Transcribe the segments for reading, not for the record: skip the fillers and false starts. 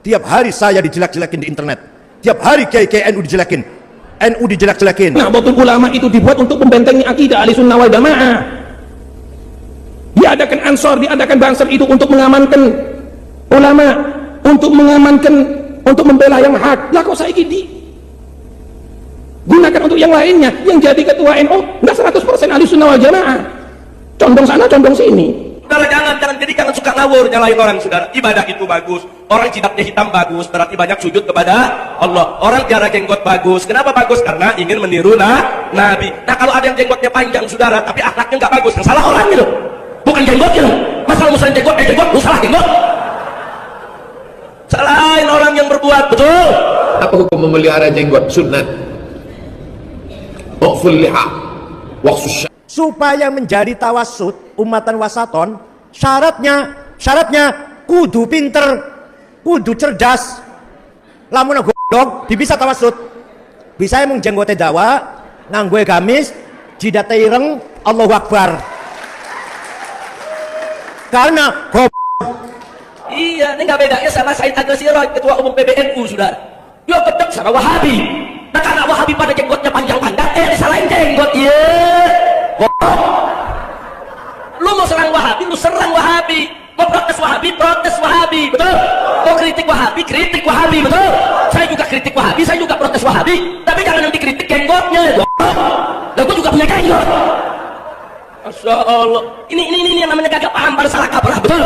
Tiap hari saya dijelek-jelekin di internet. Tiap hari kiai-kiai NU dijelekin. NU dijelek-jelekin. Nahdlatul Ulama itu dibuat untuk membentengi akidah Ahlussunnah wal Jamaah. Diadakan Ansor, diadakan Banser itu untuk mengamankan ulama, untuk mengamankan, untuk membela yang hak. Lah kok saya gini gunakan untuk yang lainnya? Yang jadi ketua NU nggak 100% Ahlussunnah wal Jamaah, condong sana condong sini. Saudara, jangan suka ngawur nyalain orang. Saudara, ibadah itu bagus. Orang jidatnya hitam bagus, berarti banyak sujud kepada Allah. Orang tiara jenggot bagus. Kenapa bagus? Karena ingin meniru Nabi. Nah, kalau ada yang jenggotnya panjang, saudara, tapi akhlaknya nggak bagus, yang salah orang gitu, bukan jenggotnya. Masalah musuh jenggot, jenggot, lu salah jenggot. Salahin orang yang berbuat, betul. Apa hukum memelihara jenggot? Sunnah. Uqful liha waqsus. Supaya menjadi tawassut umatan wasaton, syaratnya kudu pinter, kudu cerdas. Lamun godog bisa tawassut. Bisa emang jenggote dawa, nganggo gamis, jidate ireng, Allahu Akbar. Karena iya, ini nggak bedanya sama Said Agil Siraj, ketua umum PBNU, saudara. Dia ketemu sama Wahabi. Nah, karena Wahabi pada jenggotnya panjang-panjang, disalahin jenggot. Iya. Lu mau serang Wahabi, lu serang Wahabi. Mau protes Wahabi, protes Wahabi, betul. Mau kritik Wahabi, kritik Wahabi, betul. Saya juga kritik Wahabi, saya juga protes Wahabi. Tapi jangan yang dikritik jenggotnya. Lah, gua juga punya jenggot. Masya Allah. Ini yang namanya gagal paham pada salah kaprah, betul.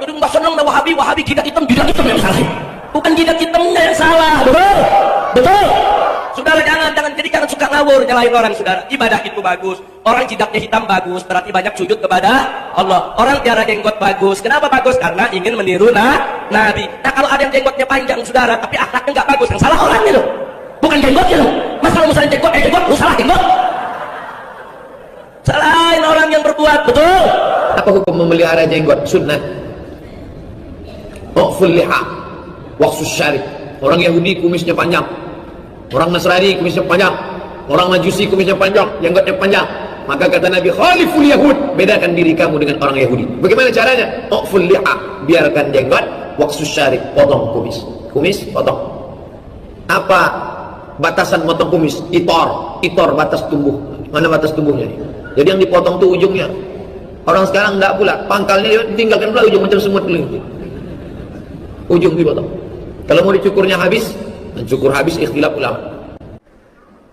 Jadi nggak seneng dah Wahabi jidat hitam yang salah. Bukan jidat hitamnya yang salah, betul. Betul. Saudara, jangan suka ngawur nyalain orang. Saudara, ibadah itu bagus. Orang jidatnya hitam bagus, berarti banyak sujud kepada Allah. Orang tiara jenggot bagus. Kenapa bagus? Karena ingin meniru Nabi. Nah, kalau ada yang jenggotnya panjang, saudara, tapi akhlaknya nggak bagus, yang salah orangnya loh, bukan jenggotnya loh. Masalah musuh jenggot, jenggot, lu salah jenggot. Salahin orang yang berbuat, betul. Apa hukum memelihara jenggot? Sunnah. Uqful liha waqsus syarif. Orang Yahudi kumisnya panjang, orang Nasrani kumisnya panjang, orang Majusi kumisnya panjang, jenggotnya panjang. Maka kata Nabi, khaliful yahud, bedakan diri kamu dengan orang Yahudi. Bagaimana caranya? Uqful liha, biarkan jenggot, waqsus syarif, potong kumis potong. Apa batasan potong kumis? Itor batas tumbuh. Mana batas tubuhnya nih? Jadi yang dipotong tuh ujungnya. Orang sekarang enggak pula, pangkalnya ditinggalkan pula ujung, macam semut dulu. Ujung dipotong. Kalau mau dicukurnya habis, mencukur habis, ikhtilaf ulama.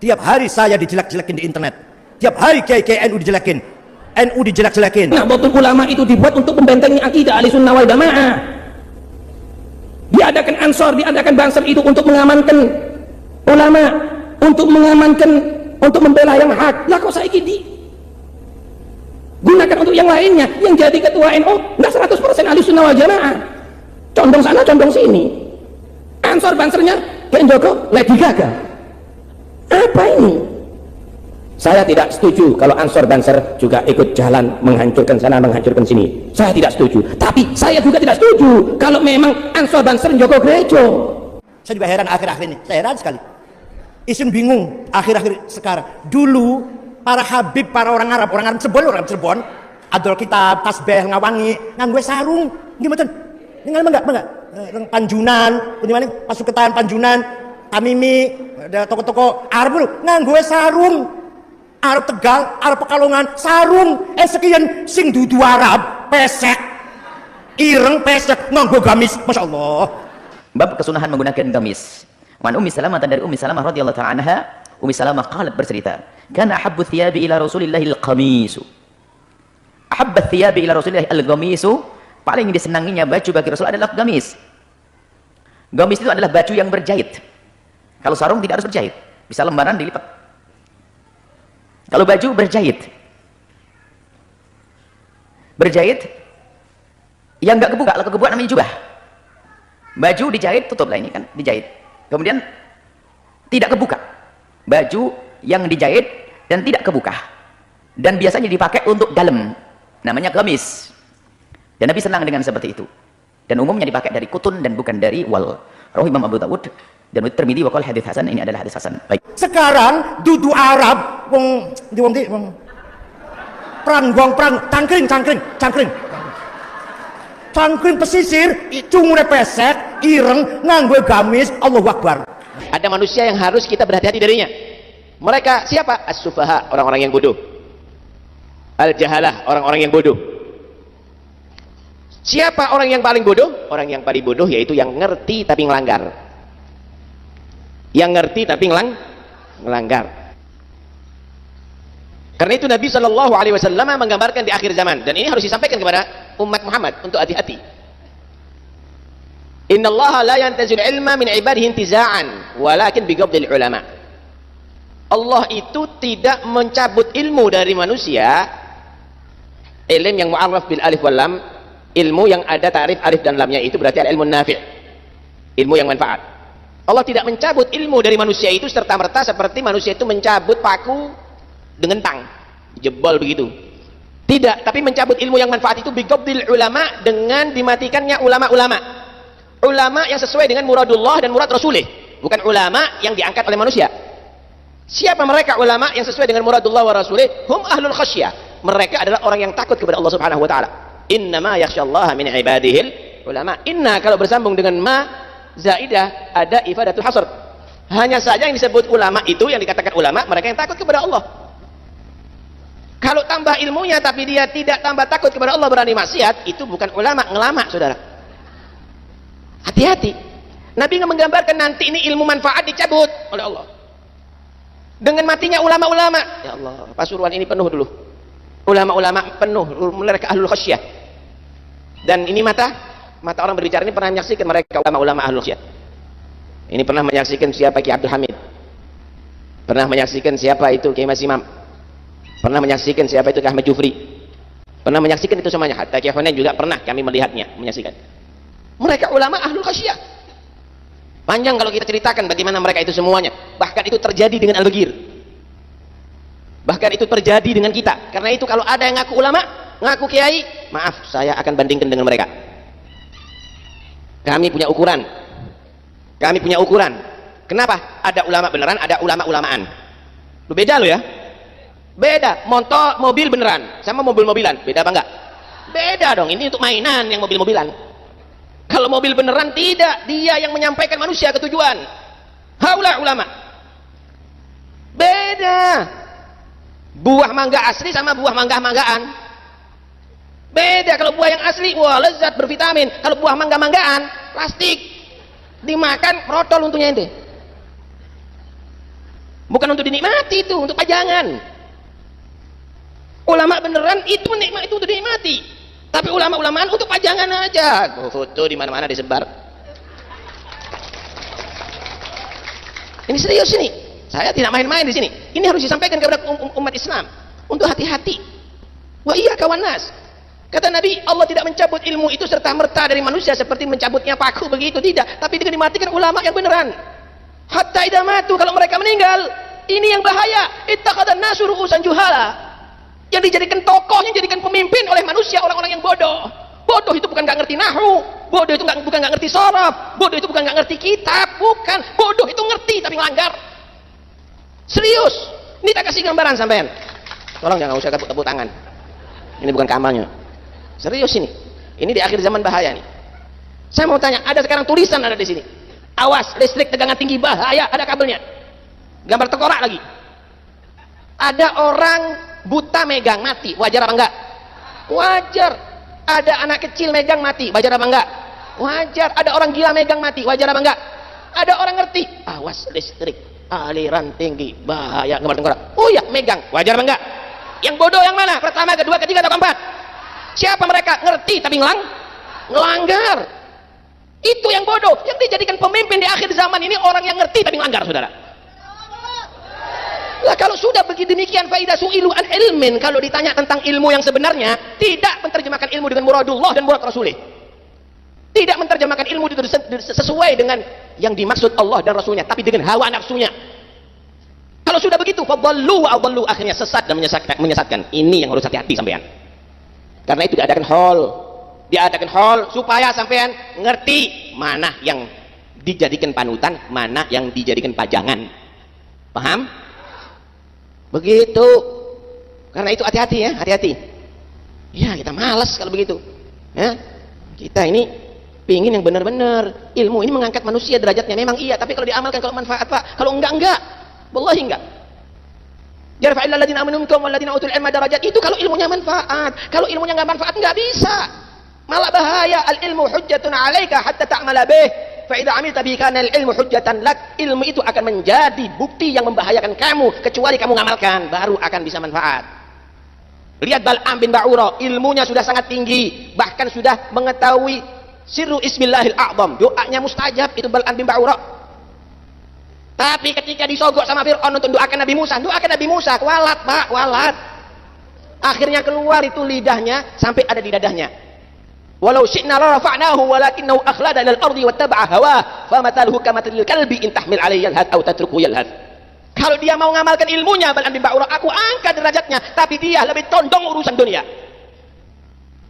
tiap hari saya dijelek-jelekin di internet. Tiap hari kiai-kiai NU dijelekin. NU dijelek-jelekin. Nahdlatul Ulama itu dibuat untuk membentengi akidah Ahlussunnah wal Jamaah. Diadakan Ansor, diadakan Banser itu untuk mengamankan ulama, untuk mengamankan, untuk membela yang hak. Lah kok saya gini gunakan untuk yang lainnya? Yang jadi ketua NU nggak 100% Ahlussunnah wal Jamaah, condong sana condong sini. Ansor Bansernya kayak Joko Lady Gaga. Apa ini? Saya tidak setuju kalau Ansor Banser juga ikut jalan menghancurkan sana menghancurkan sini. Saya tidak setuju. Tapi saya juga tidak setuju kalau memang Ansor Banser Joko Gerejo. Saya juga heran akhir-akhir ini. Saya heran sekali. Isin bingung akhir-akhir sekarang. Dulu para habib, para orang Arab Cirebon, adol kita tasbih ngawangi, nganggo sarung, gimana? Ningali enggak? Panjunan, gimana? Pasuketan Panjunan, Tamimi, ada toko-toko Arab dulu, nganggo sarung. Arab Tegal, Arab Pekalongan, sarung, sekian sing dudu Arab, pesek, ireng pesek, nganggo gamis, masya Allah. Bab kesunahan menggunakan gamis. Wan Ummi Salamah, dari Ummi Salamah radhiyallahu ta'ala anha, Ummi Salamah qalat bercerita, kana ahabbu thiyabi ila Rasulillahi al-qamisu. Ahabbu thiyabi ila Rasulillahi al-qamisu, paling disenanginya baju bagi Rasul adalah gamis. Gamis itu adalah baju yang berjahit. Kalau sarung tidak harus berjahit, bisa lembaran dilipat. Kalau baju berjahit yang enggak kebuka, kalau kebuka namanya jubah. Baju dijahit, tutup lah ini kan, dijahit. Kemudian tidak kebuka. Baju yang dijahit dan tidak kebuka. Dan biasanya dipakai untuk dalam. Namanya gamis. Dan Nabi senang dengan seperti itu. Dan umumnya dipakai dari kutun dan bukan dari wal. Rawi Imam Abu Dawud dan Tirmidzi wa qala hadits hasan, ini adalah hadis hasan. Baik. Sekarang dudu Arab wong perang cangkring. cangkring pesisir, cungure pesek, ireng, nganggo gamis, Allahu Akbar. Ada manusia yang harus kita berhati-hati darinya. Mereka siapa? As-sufaha, orang-orang yang bodoh. Al-jahalah, orang-orang yang bodoh. Siapa orang yang paling bodoh? Orang yang paling bodoh yaitu yang ngerti tapi ngelanggar. Yang ngerti tapi ngelanggar. Karena itu Nabi Shallallahu Alaihi Wasallam menggambarkan di akhir zaman, dan ini harus disampaikan kepada umat Muhammad untuk hati-hati. Inna Allah la yantazil ilma min ibadihi intiza'an, walakin biqabdil ulama. Allah itu tidak mencabut ilmu dari manusia, ilmu yang mu'arraf bil alif wal lam, ilmu yang ada ta'rif alif dan lamnya, itu berarti ilmu nafi', ilmu yang manfaat. Allah tidak mencabut ilmu dari manusia itu serta-merta seperti manusia itu mencabut paku dengan tang, jebol begitu. Tidak, tapi mencabut ilmu yang manfaat itu biqabdil ulama, dengan dimatikannya ulama-ulama. Ulama yang sesuai dengan muradullah dan murad rasulih, bukan ulama yang diangkat oleh manusia. Siapa mereka ulama yang sesuai dengan muradullah wa rasulih? Hum ahlul khasyah. Mereka adalah orang yang takut kepada Allah Subhanahu wa taala. Innama yakhsyallaha min ibadihil ulama. Inna kalau bersambung dengan ma zaidah ada ifadatul hasr. Hanya saja yang disebut ulama itu, yang dikatakan ulama, mereka yang takut kepada Allah. Kalau tambah ilmunya tapi dia tidak tambah takut kepada Allah, berani maksiat, itu bukan ulama, ngelama, saudara. Hati-hati. Nabi menggambarkan nanti ini ilmu manfaat dicabut oleh Allah dengan matinya ulama-ulama. Ya Allah, Pasuruan ini penuh dulu, ulama-ulama penuh, mereka ahlul khasyah. Dan ini mata orang berbicara ini pernah menyaksikan mereka ulama-ulama ahlul khasyah. Ini pernah menyaksikan siapa Ki Abdul Hamid, pernah menyaksikan siapa itu Ki Mas Imam, pernah menyaksikan siapa itu Ki Ahmad Jufri, pernah menyaksikan itu semuanya. Hatta Ki Hanan juga pernah kami melihatnya, menyaksikan. Mereka ulama ahlul khasyah. Panjang kalau kita ceritakan bagaimana mereka itu semuanya. Bahkan itu terjadi dengan Al-Bagir, bahkan itu terjadi dengan kita. Karena itu kalau ada yang ngaku ulama, ngaku kiai, maaf, saya akan bandingkan dengan mereka. Kami punya ukuran, kami punya ukuran. Kenapa? Ada ulama beneran, ada ulama-ulamaan. Lu beda lo ya, beda. Mobil beneran sama mobil-mobilan, beda apa enggak? Beda dong. Ini untuk mainan yang mobil-mobilan. Kalau mobil beneran tidak, dia yang menyampaikan manusia ke tujuan. Haula ulama. Beda. Buah mangga asli sama buah mangga-manggaan. Beda. Kalau buah yang asli, wah lezat, bervitamin. Kalau buah mangga-manggaan, plastik. Dimakan, protol untungnya ente. Bukan untuk dinikmati itu, untuk pajangan. Ulama beneran itu nikmat, itu untuk dinikmati. Tapi ulama-ulamaan untuk pajangan aja. Foto di mana-mana disebar. Ini serius ini. Saya tidak main-main di sini. Ini harus disampaikan kepada umat Islam untuk hati-hati. Wa iya kawan nas. Kata Nabi, Allah tidak mencabut ilmu itu serta-merta dari manusia seperti mencabutnya paku begitu, tidak. Tapi dengan dimatikan ulama yang beneran. Hatta idza matu, kalau mereka meninggal, ini yang bahaya. Ittakhadhan nasu ru'usan juhala. Yang dijadikan tokoh, yang dijadikan pemimpin oleh manusia, orang-orang yang bodoh. Bodoh itu bukan nggak ngerti nahwu, bodoh itu bukan nggak ngerti sorof, bodoh itu bukan nggak ngerti kitab, bukan. Bodoh itu ngerti tapi melanggar. Serius. Ini tak kasih gambaran sampean. Tolong jangan usah tepuk tangan. Ini bukan kamarnya. Serius ini. Ini di akhir zaman bahaya nih. Saya mau tanya, ada sekarang tulisan ada di sini. Awas, listrik tegangan tinggi bahaya, ada kabelnya. Gambar tengkorak lagi. Ada orang buta megang mati, wajar apa enggak? Wajar. Ada anak kecil megang mati, wajar apa enggak? Wajar. Ada orang gila megang mati, wajar apa enggak? Ada orang ngerti, awas listrik, aliran tinggi, bahaya, gambar tengkorak. Oh ya, megang, wajar apa enggak? Yang bodoh yang mana? Pertama, kedua, ketiga, atau keempat? Siapa mereka? Ngerti tapi ngelanggar. Itu yang bodoh, yang dijadikan pemimpin di akhir zaman ini orang yang ngerti tapi ngelanggar, saudara. Lah kalau sudah begitu demikian, faidah su'ilu an ilmin, kalau ditanya tentang ilmu yang sebenarnya, tidak menerjemahkan ilmu dengan muradullah dan murad rasulih. Tidak menerjemahkan ilmu itu sesuai dengan yang dimaksud Allah dan Rasulnya, tapi dengan hawa nafsunya. Kalau sudah begitu, fadallu wa adallu, akhirnya sesat dan menyesatkan. Ini yang harus hati-hati sampean. Karena itu diadakan hall. Diadakan hall supaya sampean ngerti mana yang dijadikan panutan, mana yang dijadikan pajangan. Paham? Begitu. Karena itu hati-hati ya, hati-hati. Ya, kita malas kalau begitu. Ya. Kita ini pingin yang benar-benar. Ilmu ini mengangkat manusia derajatnya, memang iya, tapi kalau diamalkan, kalau manfaat Pak, kalau enggak, wallahi enggak. Yarfa'illahu alladziina aamanu minkum walladziina utul ilma darajat, itu kalau ilmunya manfaat. Kalau ilmunya enggak manfaat, enggak bisa. Malah bahaya. Al ilmu hujjatun 'alaika hatta ta'mala bih. Fa idza 'amilta bihi kana al ilmu hujjatan lak. Ilmu itu akan menjadi bukti yang membahayakan kamu kecuali kamu ngamalkan, baru akan bisa manfaat. Lihat Bal'am bin Ba'ura, ilmunya sudah sangat tinggi, bahkan sudah mengetahui sirru ismillahil a'zam, doanya mustajab itu Bal'am bin Ba'ura. Tapi ketika disogok sama Fir'aun untuk doakan Nabi Musa, walat Pak, walat. Akhirnya keluar itu lidahnya sampai ada di dadahnya. Walau syi'na la rafa'nahu walakinnahu akhlada ilal ardi wattaba'a hawah, famathaluhu kamathalil kalbi in tahmil 'alaihi yalhad aw tatruku yalhad. Kalau dia mau ngamalkan ilmunya, Bal'am bin Ba'ura, aku angkat derajatnya, tapi dia lebih condong urusan dunia.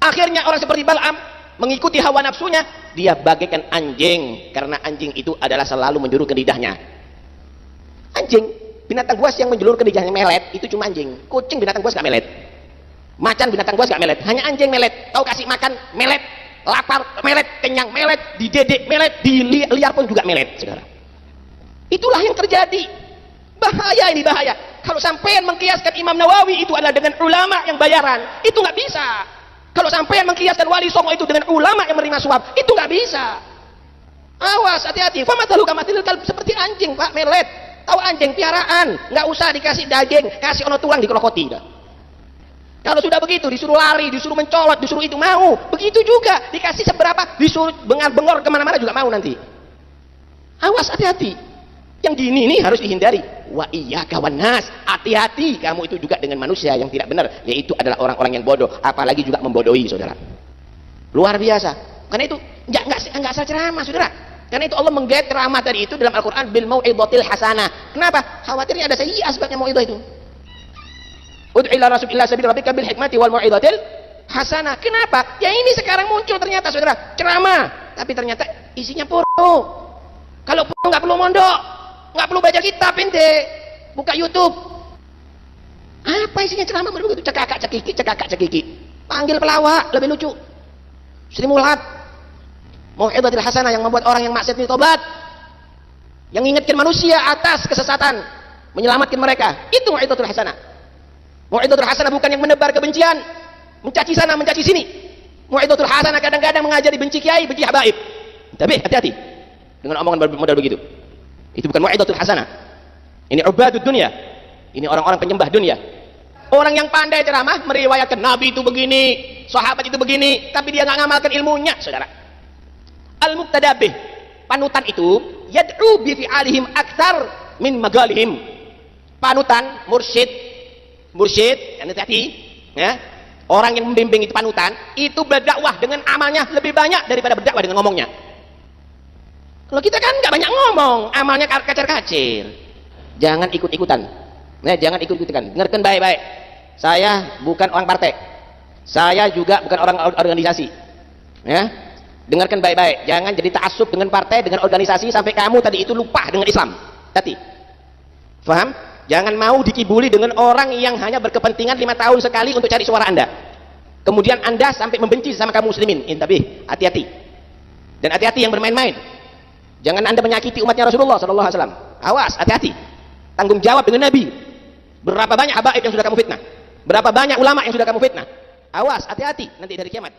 Akhirnya orang seperti Bal'am mengikuti hawa nafsunya, dia bagaikan anjing, karena anjing itu adalah selalu menjulurkan lidahnya. Anjing, binatang buas yang menjulurkan lidahnya melet, itu cuma anjing. Kucing binatang buas gak melet. Macan binatang buas gak melet, hanya anjing melet. Tahu kasih makan melet, lapar melet, kenyang melet, didedek melet, diliar pun juga melet, saudara. Itulah yang terjadi. Bahaya ini, bahaya. Kalau sampean mengkiaskan Imam Nawawi itu adalah dengan ulama yang bayaran, itu nggak bisa. Kalau sampean mengkiaskan Wali Songo itu dengan ulama yang menerima suap, itu nggak bisa. Awas, hati-hati. Famathaluhu kamathilil kalb, seperti anjing Pak, melet. Tahu anjing piaraan, nggak usah dikasih daging, kasih ono tulang dikelokoti. Kalau sudah begitu, disuruh lari, disuruh mencolot, disuruh itu mau. Begitu juga, dikasih seberapa, disuruh bengar-bengor kemana-mana juga mau nanti. Awas, hati-hati. Yang dini ini harus dihindari. Wa iyyaka wan nas, hati-hati kamu itu juga dengan manusia yang tidak benar, yaitu adalah orang-orang yang bodoh, apalagi juga membodohi, saudara. Luar biasa. Karena itu enggak asal ceramah, saudara. Karena itu Allah menggait ceramah tadi itu dalam Al-Qur'an bil mau'izatil hasanah. Kenapa? Khawatirnya ada sayyi'ah sebabnya mau'izah itu. Ud'u ila rasulillah sabil rabbika bil hikmati wal mau'izatil hasanah. Kenapa? Ya ini sekarang muncul ternyata, saudara, ceramah, tapi ternyata isinya porno. Kalau porno enggak perlu mondok, nggak perlu baca kitab, ente buka YouTube. Apa isinya ceramah begitu, cekakak cekiki, panggil pelawak lebih lucu, stimulat, mau'izatil hasanah yang membuat orang yang maksiat ini tobat, yang ingatkan manusia atas kesesatan, menyelamatkan mereka. Itu mau'izatul hasanah. Mau'izatul hasanah bukan yang menebar kebencian, mencaci sana mencaci sini. Mau'izatul hasanah kadang-kadang mengajari benci kiai, benci habaib. Tapi hati-hati dengan omongan model begitu. Itu bukan mau'izatul hasanah. Ini ubadud dunia. Ini orang-orang penyembah dunia. Orang yang pandai ceramah meriwayatkan Nabi itu begini, sahabat itu begini, tapi dia nggak ngamalkan ilmunya, saudara. Al-muqtadabih, panutan itu yad'u bi fi'alihim aktsar min magalihim. Panutan, mursyid, hati-hati, ya. Orang yang membimbing itu panutan, itu berdakwah dengan amalnya lebih banyak daripada berdakwah dengan ngomongnya. Kalau kita kan nggak banyak ngomong, amalnya kacir-kacir. Jangan ikut-ikutan. Nah, jangan ikut-ikutan. Dengarkan baik-baik. Saya bukan orang partai. Saya juga bukan orang organisasi. Ya, dengarkan baik-baik. Jangan jadi ta'assub dengan partai, dengan organisasi sampai kamu tadi itu lupa dengan Islam. Hati. Faham? Jangan mau dikibuli dengan orang yang hanya berkepentingan 5 tahun sekali untuk cari suara Anda. Kemudian Anda sampai membenci sama kaum muslimin. Tapi hati-hati. Dan hati-hati yang bermain-main. Jangan Anda menyakiti umatnya Rasulullah sallallahu alaihi wasallam. Awas, hati-hati. Tanggung jawab dengan Nabi. Berapa banyak habaib yang sudah kamu fitnah? Berapa banyak ulama yang sudah kamu fitnah? Awas, hati-hati nanti dari kiamat.